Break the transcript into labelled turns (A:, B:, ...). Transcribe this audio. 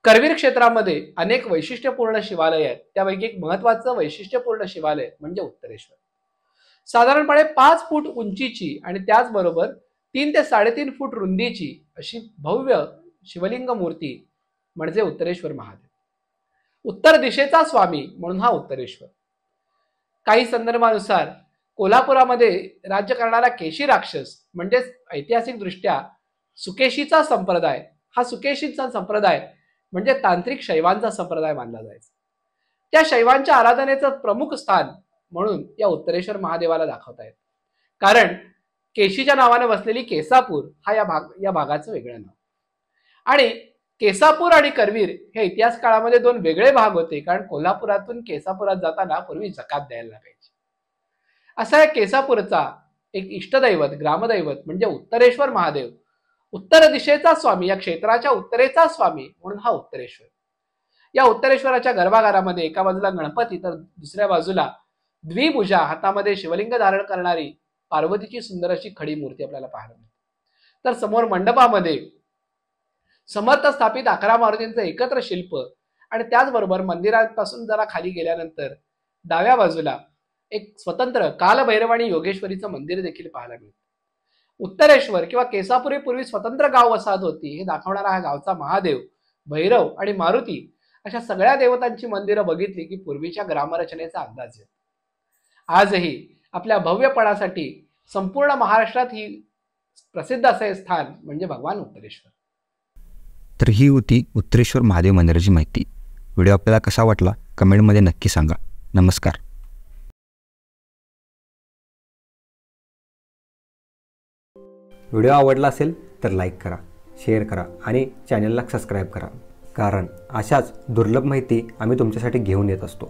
A: करवीर क्षेत्रामध्ये अनेक वैशिष्ट्यपूर्ण शिवालय आहेत. त्यापैकी एक महत्त्वाचं वैशिष्ट्यपूर्ण शिवालय म्हणजे उत्तरेश्वर. साधारणपणे 5 फूट उंचीची आणि त्याचबरोबर 3 ते 3.5 फूट रुंदीची अशी भव्य शिवलिंग मूर्ती म्हणजे उत्तरेश्वर महादेव. उत्तर दिशेचा स्वामी म्हणून हा उत्तरेश्वर. काही संदर्भानुसार कोल्हापुरामध्ये राज्य करणारा केशी राक्षस म्हणजे ऐतिहासिकदृष्ट्या सुकेशीचा संप्रदाय, हा सुकेशीचा संप्रदाय म्हणजे तांत्रिक शैवांचा संप्रदाय मानला जायचा. त्या शैवांच्या आराधनेचं प्रमुख स्थान म्हणून या उत्तरेश्वर महादेवाला दाखवता येतं. कारण केशीच्या नावाने वसलेली केसापूर हा या भागाचं वेगळं नाव. आणि केसापूर आणि करवीर हे इतिहास काळामध्ये 2 वेगळे भाग होते. कारण कोल्हापुरातून केसापुरात जाताना पूर्वी जकात द्यायला लागायची. असा या केसापूरचा एक इष्टदैवत ग्रामदैवत म्हणजे उत्तरेश्वर महादेव, उत्तर दिशेचा स्वामी, या क्षेत्राच्या उत्तरेचा स्वामी म्हणून हा उत्तरेश्वर. या उत्तरेश्वराच्या गर्भागारामध्ये एका बाजूला गणपती तर दुसऱ्या बाजूला द्विभुजा हातामध्ये शिवलिंग धारण करणारी पार्वतीची सुंदर अशी खडी मूर्ती आपल्याला पाहायला मिळते. तर समोर मंडपामध्ये समर्थ स्थापित 11 मारुतींचं एकत्र शिल्प आणि त्याचबरोबर मंदिरापासून जरा खाली गेल्यानंतर डाव्या बाजूला एक स्वतंत्र कालभैरव आणि योगेश्वरीचं मंदिर देखील पाहायला मिळतं. उत्तरेश्वर किंवा केसापुरी पूर्वी स्वतंत्र गाव वसाहत होती हे दाखवणारा हा गावचा महादेव, भैरव आणि मारुती अशा सगळ्या देवतांची मंदिरं बघितली की पूर्वीच्या ग्रामरचनेचा अंदाज येतो. आजही आपल्या भव्यपणासाठी संपूर्ण महाराष्ट्रात ही प्रसिद्ध असे स्थान म्हणजे भगवान उत्तरेश्वर.
B: तर ही होती उत्तरेश्वर महादेव मंदिराची माहिती. व्हिडिओ आपल्याला कसा वाटला कमेंटमध्ये नक्की सांगा. नमस्कार.
C: व्हिडिओ आवडला असेल तर लाईक करा, शेअर करा आणि चॅनलला सबस्क्राईब करा. कारण अशाच दुर्लभ माहिती आम्ही तुमच्यासाठी घेऊन येत असतो.